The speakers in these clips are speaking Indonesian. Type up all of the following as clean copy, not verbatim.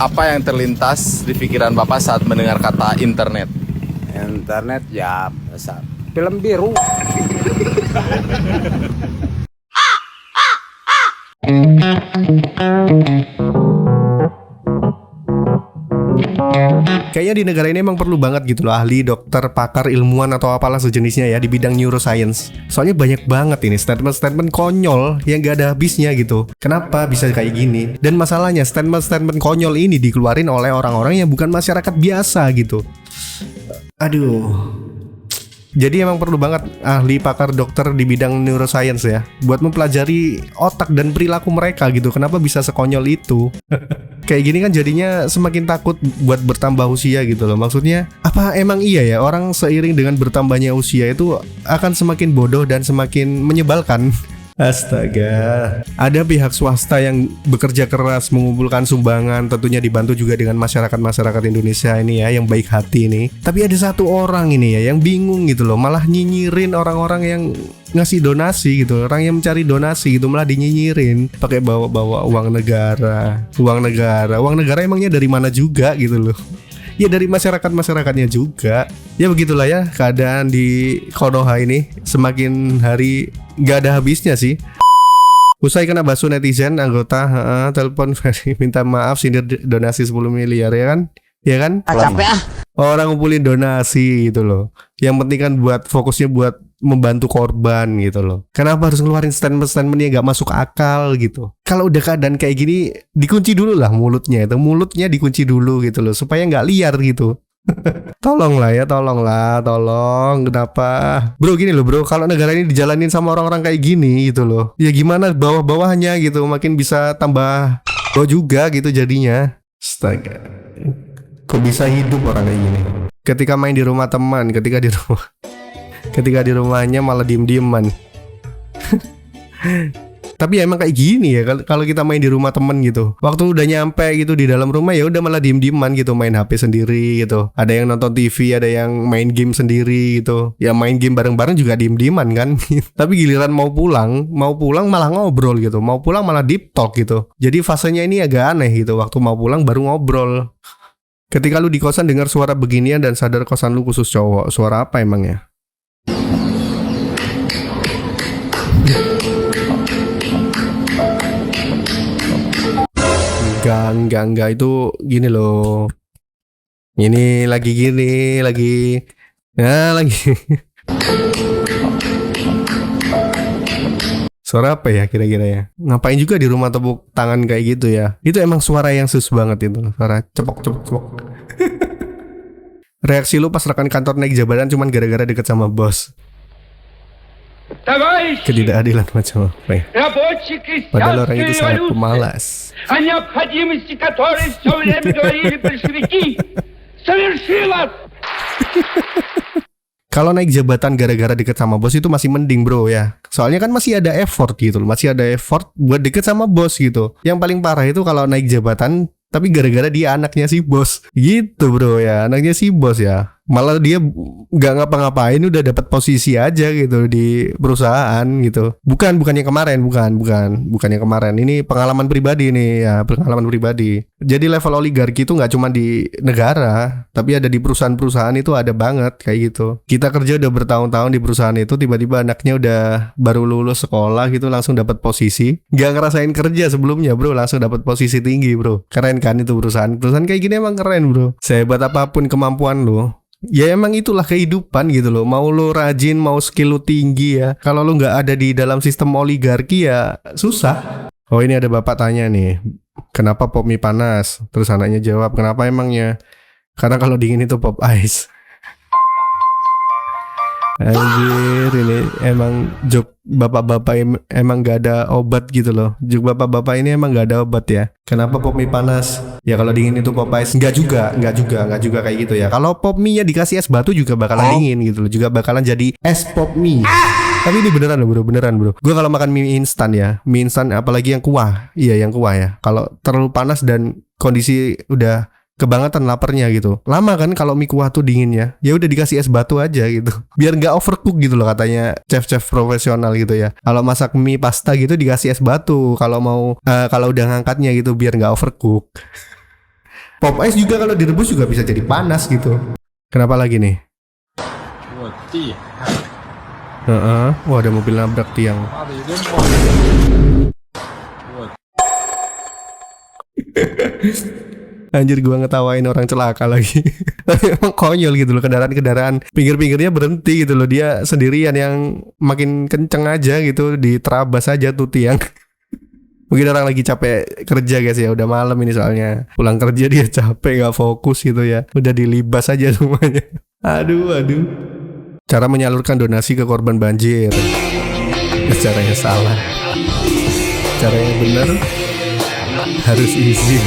Apa yang terlintas di pikiran Bapak saat mendengar kata internet? Internet ya film biru. Kayaknya di negara ini emang perlu banget gitu loh ahli, dokter, pakar, ilmuwan atau apalah sejenisnya ya di bidang neuroscience. Soalnya banyak banget ini statement-statement konyol yang gak ada habisnya gitu. Kenapa bisa kayak gini? Dan masalahnya statement-statement konyol ini dikeluarin oleh orang-orang yang bukan masyarakat biasa gitu. Aduh. Jadi emang perlu banget ahli, pakar, dokter di bidang neuroscience ya buat mempelajari otak dan perilaku mereka gitu. Kenapa bisa sekonyol itu? Kayak gini kan jadinya semakin takut buat bertambah usia gitu loh. Maksudnya apa emang iya ya orang seiring dengan bertambahnya usia itu akan semakin bodoh dan semakin menyebalkan? Astaga. Ada pihak swasta yang bekerja keras mengumpulkan sumbangan, tentunya dibantu juga dengan masyarakat Indonesia ini ya yang baik hati ini. Tapi ada satu orang ini ya yang bingung gitu loh, malah nyinyirin orang-orang yang ngasih donasi gitu. Orang yang mencari donasi gitu malah dinyinyirin pakai bawa-bawa uang negara. Uang negara emangnya dari mana juga gitu loh. Ya dari masyarakatnya juga. Ya begitulah ya keadaan di Konoha ini. Semakin hari gak ada habisnya sih. Usai kena basuh netizen, anggota telepon minta maaf sindir donasi 10 miliar ya kan? Ya kan? Capek ah. Orang ngumpulin donasi gitu loh. Yang penting kan buat fokusnya buat membantu korban gitu loh. Kenapa harus ngeluarin statement-statementnya gak masuk akal gitu? Kalau udah keadaan kayak gini dikunci dulu lah mulutnya dikunci dulu gitu loh supaya gak liar gitu. Tolong kenapa bro gini loh bro, kalau negara ini dijalanin sama orang-orang kayak gini gitu loh, ya gimana bawah-bawahnya gitu makin bisa tambah bro juga gitu jadinya. Astaga, kok bisa hidup orang kayak gini? Ketika main di rumah teman, ketika di rumahnya malah diem-dieman. Tapi ya emang kayak gini ya kalau kita main di rumah temen gitu. Waktu udah nyampe gitu di dalam rumah ya udah malah diem-dieman gitu, main HP sendiri gitu. Ada yang nonton TV, ada yang main game sendiri gitu. Ya main game bareng-bareng juga diem-dieman kan. Tapi giliran mau pulang malah ngobrol gitu. Mau pulang malah deep talk gitu. Jadi fasenya ini agak aneh gitu. Waktu mau pulang baru ngobrol. Ketika lu di kosan dengar suara beginian dan sadar kosan lu khusus cowok, suara apa emangnya? Enggak itu gini loh. Ini lagi Suara apa ya kira-kira ya? Ngapain juga di rumah tepuk tangan kayak gitu ya? Itu emang suara yang sus banget itu. Suara cepok. Reaksi lu pas rekan kantor naik jabatan cuman gara-gara deket sama bos. Ketidakadilan macam apa ya? Padahal orang itu sangat pemalas. Kalau naik jabatan gara-gara deket sama bos itu masih mending bro ya. Soalnya kan masih ada effort gitu loh. Masih ada effort buat deket sama bos gitu. Yang paling parah itu kalau naik jabatan tapi gara-gara dia anaknya si bos. Gitu bro ya, anaknya si bos ya. Malah dia gak ngapa-ngapain udah dapat posisi aja gitu di perusahaan gitu. Bukan yang kemarin. Ini pengalaman pribadi nih ya, pengalaman pribadi. Jadi level oligarki itu gak cuma di negara, tapi ada di perusahaan-perusahaan itu ada banget kayak gitu. Kita kerja udah bertahun-tahun di perusahaan itu, tiba-tiba anaknya udah baru lulus sekolah gitu langsung dapat posisi. Gak ngerasain kerja sebelumnya bro, langsung dapat posisi tinggi bro. Keren kan itu perusahaan kayak gini emang keren bro. Sehebat apapun kemampuan lo, ya emang itulah kehidupan gitu loh. Mau lo rajin, mau skill lo tinggi ya, kalau lo gak ada di dalam sistem oligarki ya susah. Oh ini ada bapak tanya nih, kenapa pop mie panas? Terus anaknya jawab, kenapa emangnya? Karena kalau dingin itu pop ice. Anjir, ini emang joke bapak-bapak emang gak ada obat gitu loh. Joke bapak-bapak ini emang gak ada obat ya. Kenapa pop mie panas? Ya kalau dingin itu pop ice. Enggak juga kayak gitu ya. Kalau pop mie ya dikasih es batu juga bakalan dingin gitu loh. Juga bakalan jadi es pop mie. Tapi ini beneran bro. Gue kalau makan mie instan ya, mie instan apalagi yang kuah. Iya yang kuah ya. Kalau terlalu panas dan kondisi udah kebangetan laparnya gitu, lama kan kalau mie kuah tuh dinginnya, ya udah dikasih es batu aja gitu, biar nggak overcook gitu loh katanya chef profesional gitu ya. Kalau masak mie pasta gitu dikasih es batu, kalau mau kalau udah ngangkatnya gitu biar nggak overcook. Pop ice juga kalau direbus juga bisa jadi panas gitu. Kenapa lagi nih? Wah, ada mobil nabrak tiang. Anjir, gua ngetawain orang celaka lagi. Tapi emang konyol gitu loh, kendaraan pinggir-pinggirnya berhenti gitu loh. Dia sendirian yang makin kenceng aja gitu, diterabas aja tuh tiang. Mungkin orang lagi capek kerja guys ya, udah malam ini soalnya. Pulang kerja dia capek, gak fokus gitu ya. Udah dilibas aja semuanya. Aduh. Cara menyalurkan donasi ke korban banjir. Caranya salah. Caranya benar, harus izin.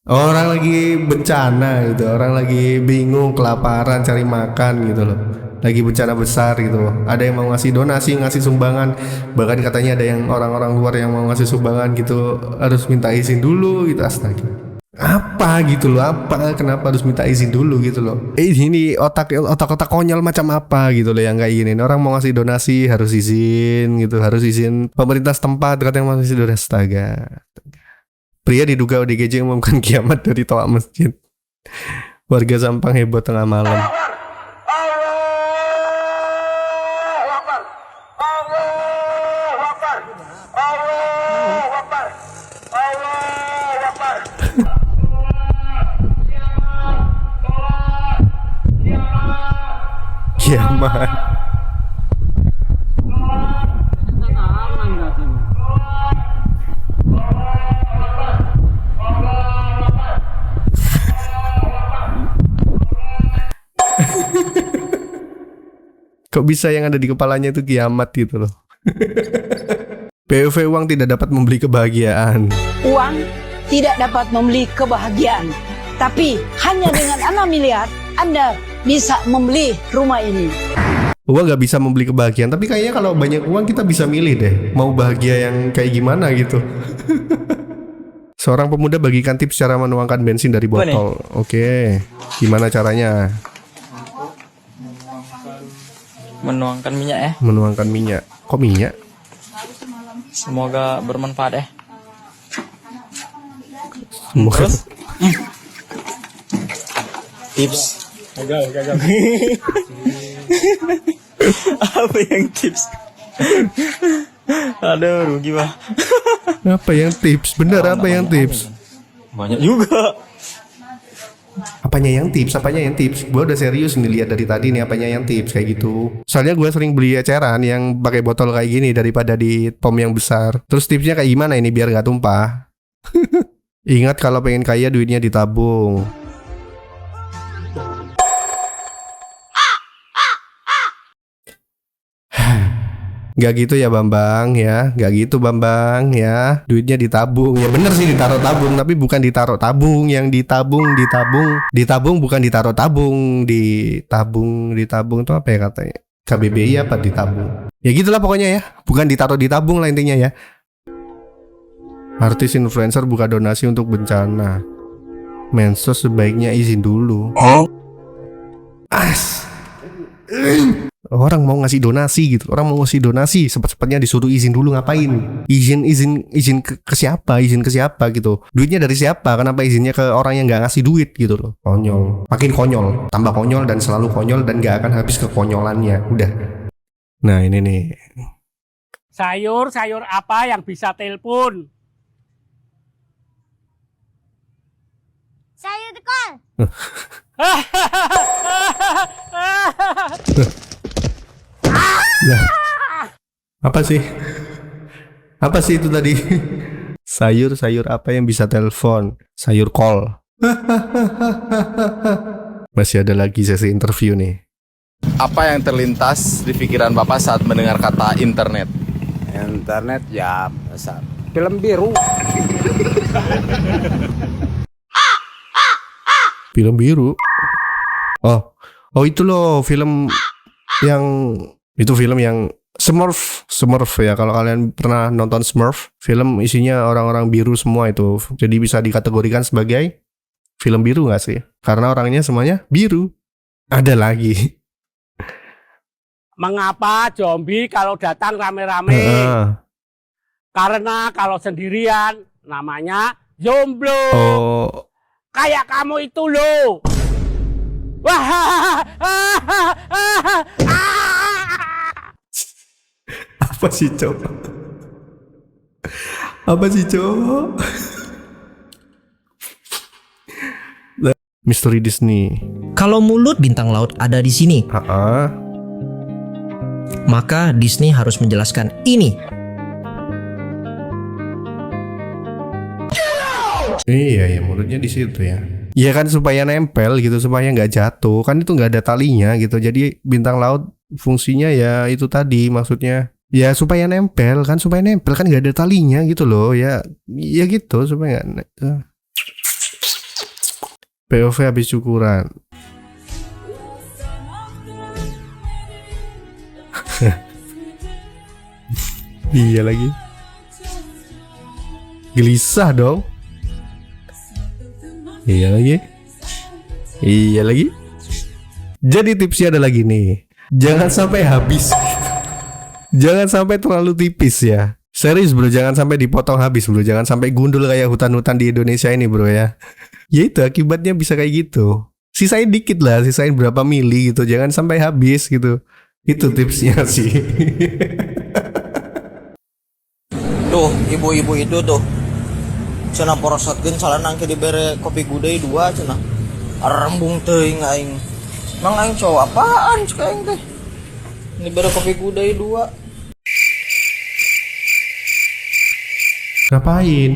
Orang lagi bencana gitu, orang lagi bingung, kelaparan, cari makan gitu loh. Lagi bencana besar gitu loh. Ada yang mau ngasih donasi, ngasih sumbangan. Bahkan katanya ada yang orang-orang luar yang mau ngasih sumbangan gitu, harus minta izin dulu gitu. Astaga. Apa gitu loh, apa kenapa harus minta izin dulu gitu loh. Ini otak konyol macam apa gitu loh yang kayak gini. Orang mau ngasih donasi harus izin gitu, harus izin pemerintah setempat katanya mau ngasih donasi. Astaga. Pria diduga ODGJ mengumumkan kiamat dari toa masjid. Warga Sampang heboh tengah malam. Kiamat. Kok bisa yang ada di kepalanya itu kiamat gitu loh. POV uang tidak dapat membeli kebahagiaan. Uang tidak dapat membeli kebahagiaan. Tapi hanya dengan 6 miliar Anda bisa membeli rumah ini. Uang gak bisa membeli kebahagiaan. Tapi kayaknya kalau banyak uang kita bisa milih deh, mau bahagia yang kayak gimana gitu. Seorang pemuda bagikan tips cara menuangkan bensin dari botol. Oke, gimana caranya? Menuangkan minyak ya. Menuangkan minyak. Kok minyak? Semoga bermanfaat ya. Semoga. Tips. Gagal. Apa yang tips? Aduh, rugi bah. Apa yang tips? Bener, apa yang tips? Banyak juga. Apanya yang tips? Gue udah serius nih lihat dari tadi nih apanya yang tips kayak gitu. Soalnya gue sering beli eceran yang pakai botol kayak gini daripada di pom yang besar. Terus tipsnya kayak gimana ini biar gak tumpah? Ingat kalau pengen kaya duitnya ditabung. Gak gitu ya Bambang ya, gak gitu Bambang ya. Duitnya ditabung, ya bener sih ditaruh tabung, tapi bukan ditaruh tabung. Yang ditabung bukan ditaruh tabung. Ditabung itu apa ya katanya? KBBI apa ditabung? Ya gitulah pokoknya ya, bukan ditaruh di tabung lah intinya ya. Artis influencer buka donasi untuk bencana. Mensos sebaiknya izin dulu. Orang mau ngasih donasi gitu, orang mau ngasih donasi cepat-cepatnya disuruh izin dulu ngapain? Izin ke siapa? Izin ke siapa gitu? Duitnya dari siapa? Kenapa izinnya ke orang yang nggak ngasih duit gitu loh? Konyol, makin konyol, tambah konyol dan selalu konyol dan nggak akan habis kekonyolannya. Udah. Nah ini nih. Sayur apa yang bisa telepon? Sayur kol. Nah, apa sih itu tadi? Sayur apa yang bisa telepon? Sayur kol. Masih ada lagi sesi interview nih. Apa yang terlintas di pikiran Bapak saat mendengar kata internet? Internet ya film biru. Film biru. Oh itu loh film yang Smurf ya. Kalau kalian pernah nonton Smurf, film isinya orang-orang biru semua itu. Jadi bisa dikategorikan sebagai film biru nggak sih? Karena orangnya semuanya biru. Ada lagi. Mengapa zombie kalau datang rame-rame? Karena kalau sendirian namanya jomblo. Oh, Kayak kamu itu loh. Wah. apa sih Cok? Apa sih Cok? Misteri Disney. Kalau mulut bintang laut ada di sini, maka Disney harus menjelaskan ini. Iya ya, mulutnya di situ ya. Iya kan supaya nempel gitu, supaya nggak jatuh. Kan itu nggak ada talinya gitu. Jadi bintang laut fungsinya ya itu tadi, maksudnya ya supaya nempel kan nggak ada talinya gitu loh ya. Ya gitu supaya nggak. POV habis syukuran. Iya lagi. Gelisah dong. Iya lagi. Iya lagi. Jadi tipsnya adalah gini. Jangan sampai habis. Jangan sampai terlalu tipis ya. Serius bro, jangan sampai dipotong habis bro. Jangan sampai gundul kayak hutan-hutan di Indonesia ini bro ya. Ya itu akibatnya bisa kayak gitu. Sisain dikit lah, sisain berapa mili gitu. Jangan sampai habis gitu. Itu tipsnya sih. Tuh, ibu-ibu itu tuh cenah porosatkeun salana angke dibere kopi gudai 2 cenah. Arembung teuing aing. Mang aing cowok apaan cek aing teh? Dibere kopi gudai 2. Ngapain?